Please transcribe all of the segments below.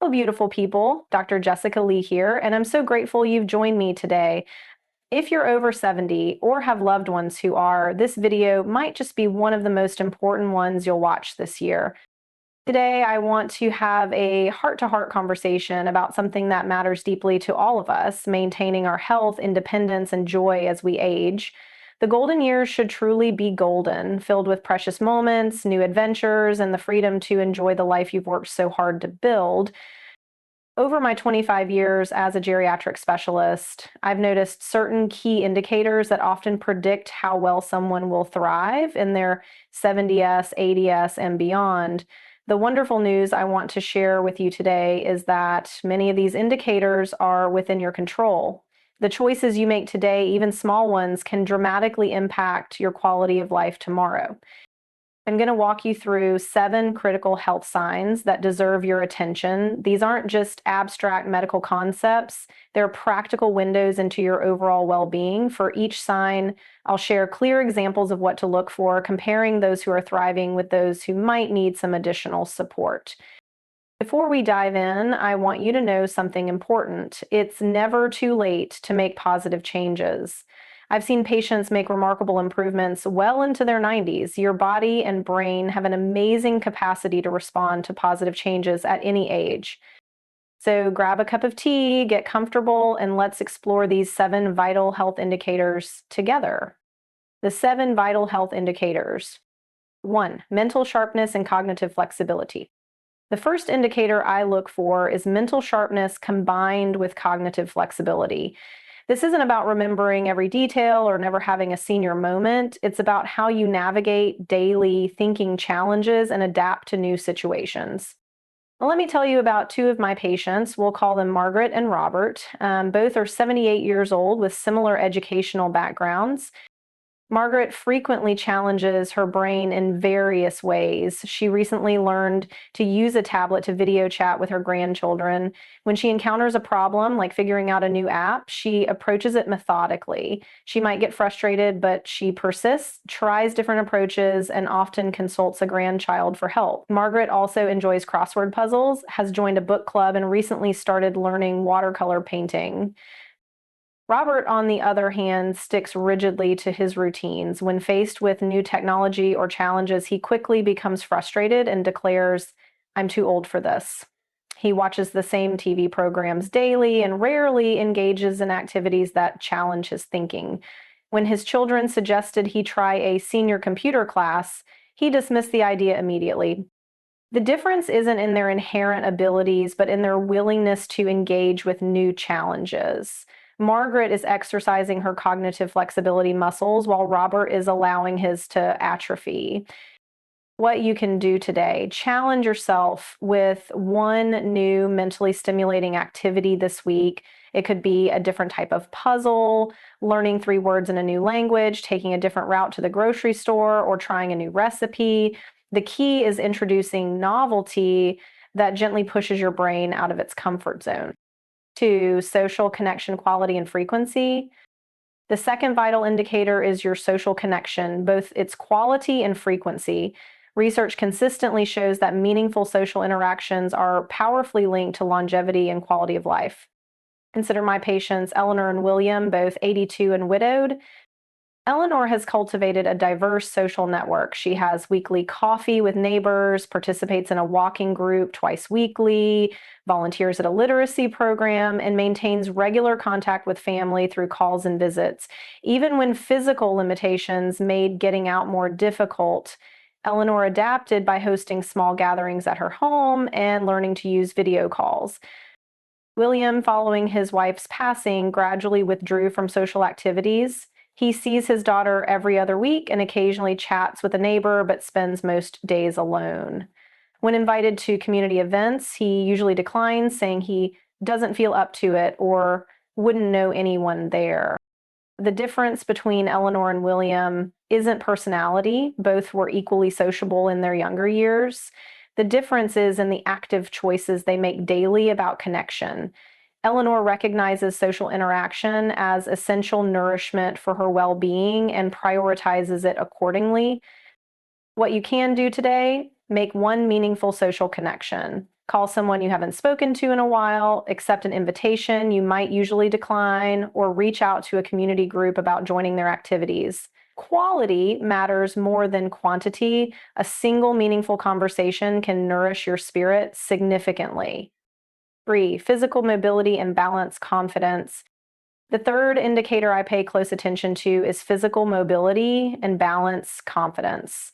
Hello, beautiful people. Dr. Jessica Lee here, and I'm so grateful you've joined me today. If you're over 70 or have loved ones who are, this video might just be one of the most important ones you'll watch this year. Today, I want to have a heart-to-heart conversation about something that matters deeply to all of us, maintaining our health, independence, and joy as we age. The golden years should truly be golden, filled with precious moments, new adventures, and the freedom to enjoy the life you've worked so hard to build. Over my 25 years as a geriatric specialist, I've noticed certain key indicators that often predict how well someone will thrive in their 70s, 80s, and beyond. The wonderful news I want to share with you today is that many of these indicators are within your control. The choices you make today, even small ones, can dramatically impact your quality of life tomorrow. I'm going to walk you through 7 critical health signs that deserve your attention. These aren't just abstract medical concepts, they're practical windows into your overall well-being. For each sign, I'll share clear examples of what to look for, comparing those who are thriving with those who might need some additional support. Before we dive in, I want you to know something important. It's never too late to make positive changes. I've seen patients make remarkable improvements well into their 90s. Your body and brain have an amazing capacity to respond to positive changes at any age. So grab a cup of tea, get comfortable, and let's explore these 7 vital health indicators together. The 7 vital health indicators. 1. Mental sharpness and cognitive flexibility. The first indicator I look for is mental sharpness combined with cognitive flexibility. This isn't about remembering every detail or never having a senior moment. It's about how you navigate daily thinking challenges and adapt to new situations. Well, let me tell you about 2 of my patients. We'll call them Margaret and Robert. Both are 78 years old with similar educational backgrounds. Margaret frequently challenges her brain in various ways. She recently learned to use a tablet to video chat with her grandchildren. When she encounters a problem, like figuring out a new app, she approaches it methodically. She might get frustrated, but she persists, tries different approaches, and often consults a grandchild for help. Margaret also enjoys crossword puzzles, has joined a book club, and recently started learning watercolor painting. Robert, on the other hand, sticks rigidly to his routines. When faced with new technology or challenges, he quickly becomes frustrated and declares, "I'm too old for this." He watches the same TV programs daily and rarely engages in activities that challenge his thinking. When his children suggested he try a senior computer class, he dismissed the idea immediately. The difference isn't in their inherent abilities, but in their willingness to engage with new challenges. Margaret is exercising her cognitive flexibility muscles while Robert is allowing his to atrophy. What you can do today: challenge yourself with one new mentally stimulating activity this week. It could be a different type of puzzle, learning 3 words in a new language, taking a different route to the grocery store, or trying a new recipe. The key is introducing novelty that gently pushes your brain out of its comfort zone. 2. Social connection quality and frequency. The second vital indicator is your social connection, both its quality and frequency. Research consistently shows that meaningful social interactions are powerfully linked to longevity and quality of life. Consider my patients, Eleanor and William, both 82 and widowed. Eleanor has cultivated a diverse social network. She has weekly coffee with neighbors, participates in a walking group twice weekly, volunteers at a literacy program, and maintains regular contact with family through calls and visits. Even when physical limitations made getting out more difficult, Eleanor adapted by hosting small gatherings at her home and learning to use video calls. William, following his wife's passing, gradually withdrew from social activities. He sees his daughter every other week and occasionally chats with a neighbor, but spends most days alone. When invited to community events, he usually declines, saying he doesn't feel up to it or wouldn't know anyone there. The difference between Eleanor and William isn't personality. Both were equally sociable in their younger years. The difference is in the active choices they make daily about connection. Eleanor recognizes social interaction as essential nourishment for her well-being and prioritizes it accordingly. What you can do today: make one meaningful social connection. Call someone you haven't spoken to in a while, accept an invitation you might usually decline, or reach out to a community group about joining their activities. Quality matters more than quantity. A single meaningful conversation can nourish your spirit significantly. 3, physical mobility and balance confidence. The third indicator I pay close attention to is physical mobility and balance confidence.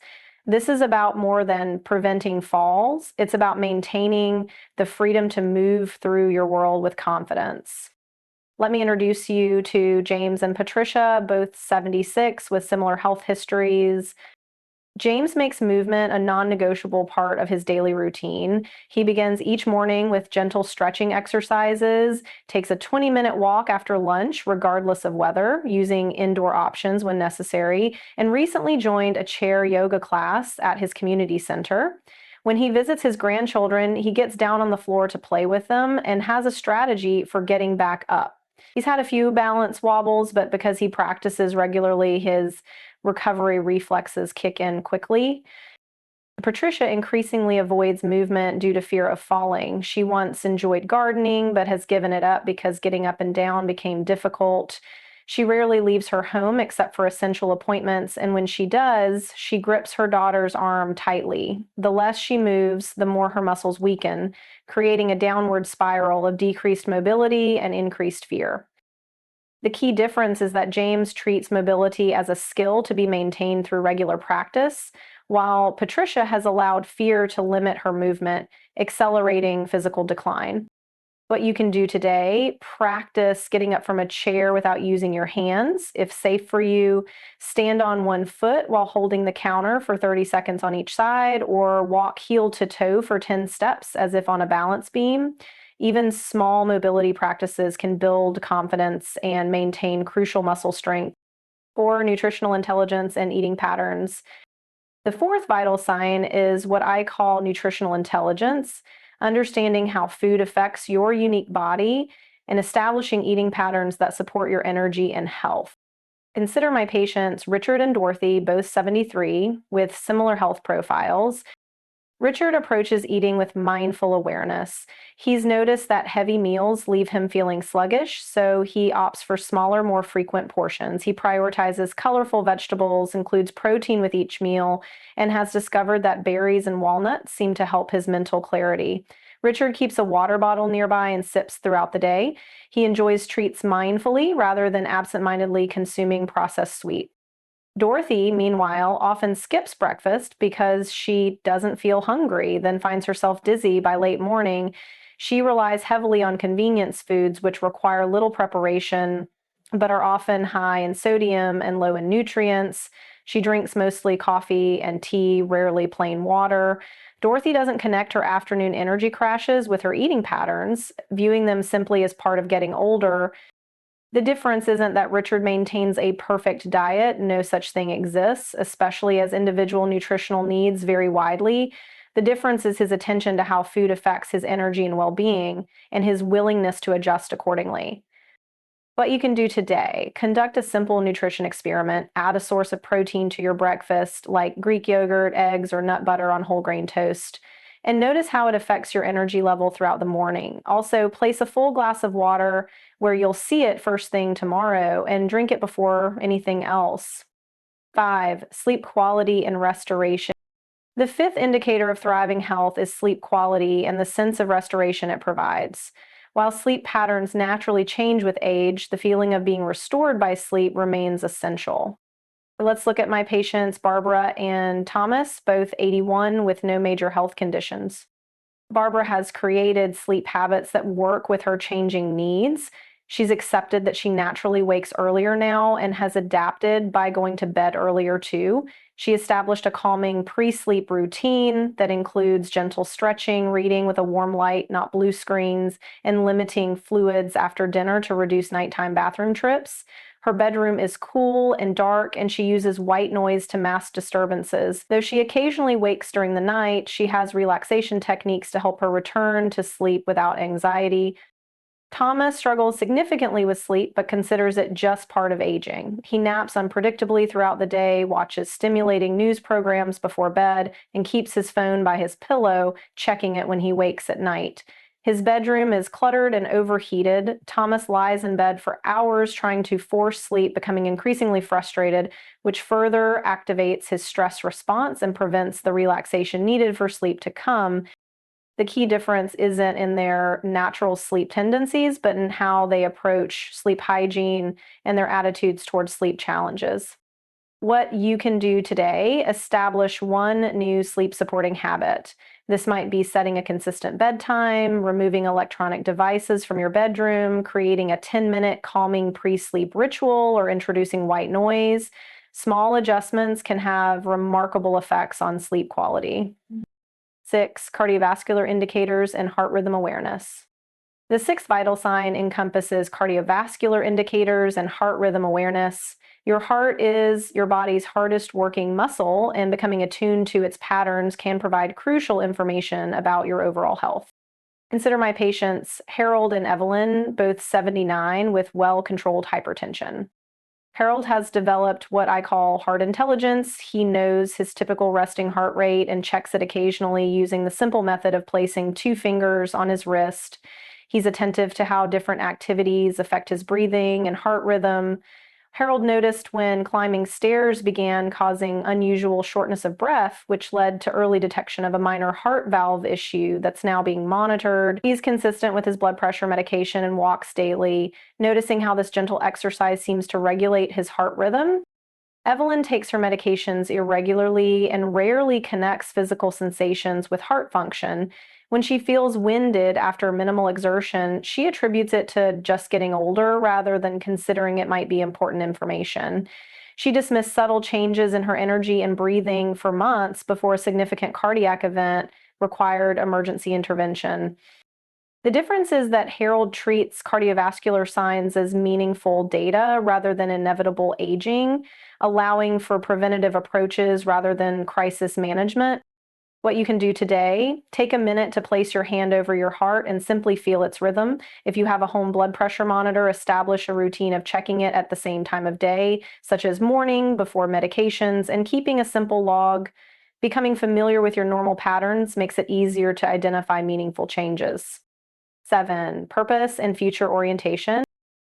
This is about more than preventing falls. It's about maintaining the freedom to move through your world with confidence. Let me introduce you to James and Patricia, both 76 with similar health histories. James makes movement a non-negotiable part of his daily routine. He begins each morning with gentle stretching exercises, takes a 20-minute walk after lunch, regardless of weather, using indoor options when necessary, and recently joined a chair yoga class at his community center. When he visits his grandchildren, he gets down on the floor to play with them and has a strategy for getting back up. He's had a few balance wobbles, but because he practices regularly, his recovery reflexes kick in quickly. Patricia increasingly avoids movement due to fear of falling. She once enjoyed gardening, but has given it up because getting up and down became difficult. She rarely leaves her home except for essential appointments, and when she does, she grips her daughter's arm tightly. The less she moves, the more her muscles weaken, creating a downward spiral of decreased mobility and increased fear. The key difference is that James treats mobility as a skill to be maintained through regular practice, while Patricia has allowed fear to limit her movement, accelerating physical decline. What you can do today: practice getting up from a chair without using your hands. If safe for you, stand on one foot while holding the counter for 30 seconds on each side, or walk heel to toe for 10 steps as if on a balance beam. Even small mobility practices can build confidence and maintain crucial muscle strength. For nutritional intelligence and eating patterns. The fourth vital sign is what I call nutritional intelligence, understanding how food affects your unique body and establishing eating patterns that support your energy and health. Consider my patients, Richard and Dorothy, both 73, with similar health profiles. Richard approaches eating with mindful awareness. He's noticed that heavy meals leave him feeling sluggish, so he opts for smaller, more frequent portions. He prioritizes colorful vegetables, includes protein with each meal, and has discovered that berries and walnuts seem to help his mental clarity. Richard keeps a water bottle nearby and sips throughout the day. He enjoys treats mindfully rather than absent-mindedly consuming processed sweet. Dorothy, meanwhile, often skips breakfast because she doesn't feel hungry, then finds herself dizzy by late morning. She relies heavily on convenience foods, which require little preparation, but are often high in sodium and low in nutrients. She drinks mostly coffee and tea, rarely plain water. Dorothy doesn't connect her afternoon energy crashes with her eating patterns, viewing them simply as part of getting older. The difference isn't that Richard maintains a perfect diet. No such thing exists, especially as individual nutritional needs vary widely. The difference is his attention to how food affects his energy and well-being, and his willingness to adjust accordingly. What you can do today: conduct a simple nutrition experiment. Add a source of protein to your breakfast, like Greek yogurt, eggs, or nut butter on whole grain toast, and notice how it affects your energy level throughout the morning. Also, place a full glass of water where you'll see it first thing tomorrow and drink it before anything else. 5, sleep quality and restoration. The fifth indicator of thriving health is sleep quality and the sense of restoration it provides. While sleep patterns naturally change with age, the feeling of being restored by sleep remains essential. Let's look at my patients, Barbara and Thomas, both 81 with no major health conditions. Barbara has created sleep habits that work with her changing needs. She's accepted that she naturally wakes earlier now and has adapted by going to bed earlier too. She established a calming pre-sleep routine that includes gentle stretching, reading with a warm light, not blue screens, and limiting fluids after dinner to reduce nighttime bathroom trips. Her bedroom is cool and dark, and she uses white noise to mask disturbances. Though she occasionally wakes during the night, she has relaxation techniques to help her return to sleep without anxiety. Thomas struggles significantly with sleep, but considers it just part of aging. He naps unpredictably throughout the day, watches stimulating news programs before bed, and keeps his phone by his pillow, checking it when he wakes at night. His bedroom is cluttered and overheated. Thomas lies in bed for hours trying to force sleep, becoming increasingly frustrated, which further activates his stress response and prevents the relaxation needed for sleep to come. The key difference isn't in their natural sleep tendencies, but in how they approach sleep hygiene and their attitudes towards sleep challenges. What you can do today: establish one new sleep supporting habit. This might be setting a consistent bedtime, removing electronic devices from your bedroom, creating a 10-minute calming pre sleep ritual, or introducing white noise. Small adjustments can have remarkable effects on sleep quality. 6, cardiovascular indicators and heart rhythm awareness. The sixth vital sign encompasses cardiovascular indicators and heart rhythm awareness. Your heart is your body's hardest working muscle, and becoming attuned to its patterns can provide crucial information about your overall health. Consider my patients Harold and Evelyn, both 79, with well controlled hypertension. Harold has developed what I call heart intelligence. He knows his typical resting heart rate and checks it occasionally using the simple method of placing 2 fingers on his wrist. He's attentive to how different activities affect his breathing and heart rhythm. Harold noticed when climbing stairs began causing unusual shortness of breath, which led to early detection of a minor heart valve issue that's now being monitored. He's consistent with his blood pressure medication and walks daily, noticing how this gentle exercise seems to regulate his heart rhythm. Evelyn takes her medications irregularly and rarely connects physical sensations with heart function. When she feels winded after minimal exertion, she attributes it to just getting older rather than considering it might be important information. She dismissed subtle changes in her energy and breathing for months before a significant cardiac event required emergency intervention. The difference is that Harold treats cardiovascular signs as meaningful data rather than inevitable aging, allowing for preventative approaches rather than crisis management. What you can do today: take a minute to place your hand over your heart and simply feel its rhythm. If you have a home blood pressure monitor, establish a routine of checking it at the same time of day, such as morning, before medications, and keeping a simple log. Becoming familiar with your normal patterns makes it easier to identify meaningful changes. 7, purpose and future orientation.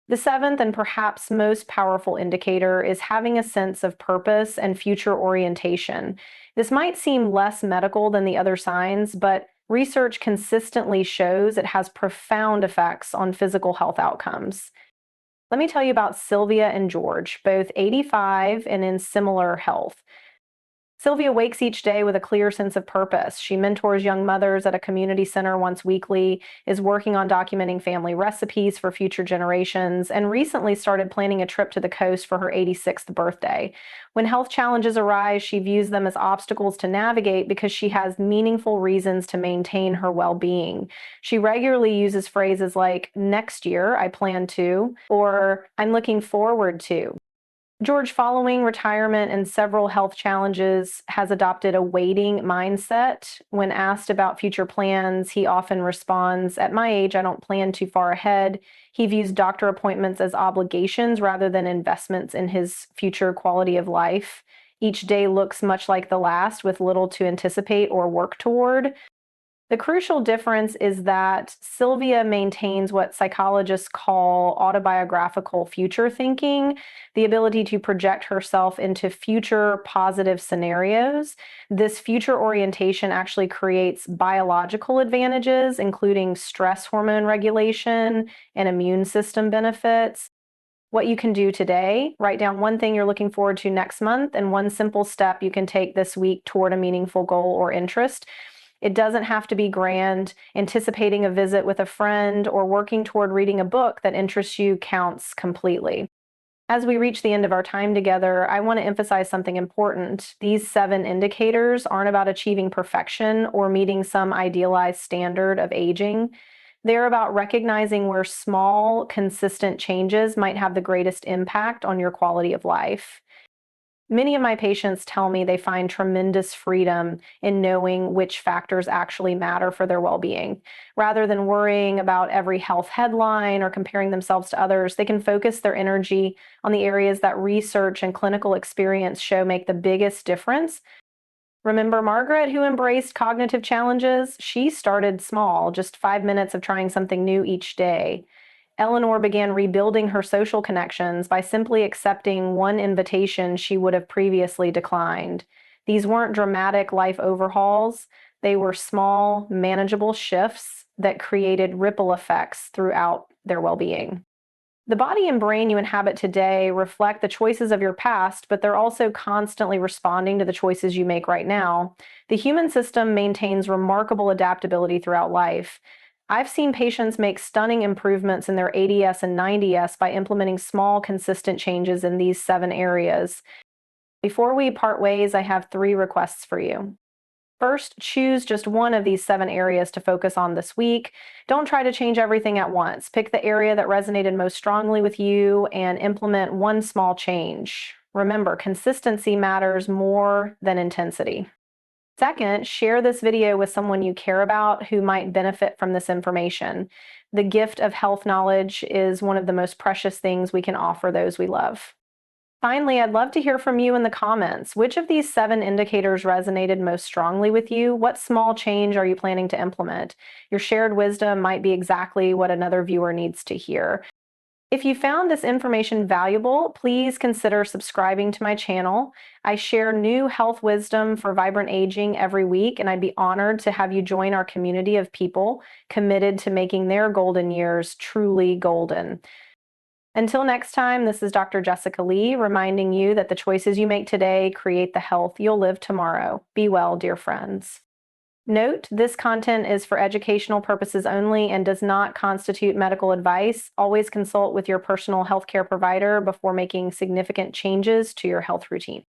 The seventh and perhaps most powerful indicator is having a sense of purpose and future orientation. This might seem less medical than the other signs, but research consistently shows it has profound effects on physical health outcomes. Let me tell you about Sylvia and George, both 85 and in similar health. Sylvia wakes each day with a clear sense of purpose. She mentors young mothers at a community center once weekly, is working on documenting family recipes for future generations, and recently started planning a trip to the coast for her 86th birthday. When health challenges arise, she views them as obstacles to navigate because she has meaningful reasons to maintain her well-being. She regularly uses phrases like, "Next year, I plan to," or "I'm looking forward to." George, following retirement and several health challenges, has adopted a waiting mindset. When asked about future plans, he often responds, "At my age, I don't plan too far ahead." He views doctor appointments as obligations rather than investments in his future quality of life. Each day looks much like the last, with little to anticipate or work toward. The crucial difference is that Sylvia maintains what psychologists call autobiographical future thinking, the ability to project herself into future positive scenarios. This future orientation actually creates biological advantages, including stress hormone regulation and immune system benefits. What you can do today: write down one thing you're looking forward to next month and one simple step you can take this week toward a meaningful goal or interest. It doesn't have to be grand. Anticipating a visit with a friend or working toward reading a book that interests you counts completely. As we reach the end of our time together, I want to emphasize something important. These 7 indicators aren't about achieving perfection or meeting some idealized standard of aging. They're about recognizing where small, consistent changes might have the greatest impact on your quality of life. Many of my patients tell me they find tremendous freedom in knowing which factors actually matter for their well being. Rather than worrying about every health headline or comparing themselves to others, they can focus their energy on the areas that research and clinical experience show make the biggest difference. Remember Margaret, who embraced cognitive challenges? She started small, just 5 minutes of trying something new each day. Eleanor began rebuilding her social connections by simply accepting one invitation she would have previously declined. These weren't dramatic life overhauls, they were small, manageable shifts that created ripple effects throughout their well being. The body and brain you inhabit today reflect the choices of your past, but they're also constantly responding to the choices you make right now. The human system maintains remarkable adaptability throughout life. I've seen patients make stunning improvements in their 80s and 90s by implementing small, consistent changes in these 7 areas. Before we part ways, I have 3 requests for you. First, choose just one of these 7 areas to focus on this week. Don't try to change everything at once. Pick the area that resonated most strongly with you and implement one small change. Remember, consistency matters more than intensity. Second, share this video with someone you care about who might benefit from this information. The gift of health knowledge is one of the most precious things we can offer those we love. Finally, I'd love to hear from you in the comments. Which of these 7 indicators resonated most strongly with you? What small change are you planning to implement? Your shared wisdom might be exactly what another viewer needs to hear. If you found this information valuable, please consider subscribing to my channel. I share new health wisdom for vibrant aging every week, and I'd be honored to have you join our community of people committed to making their golden years truly golden. Until next time, this is Dr. Jessica Lee reminding you that the choices you make today create the health you'll live tomorrow. Be well, dear friends. Note, this content is for educational purposes only and does not constitute medical advice. Always consult with your personal healthcare provider before making significant changes to your health routine.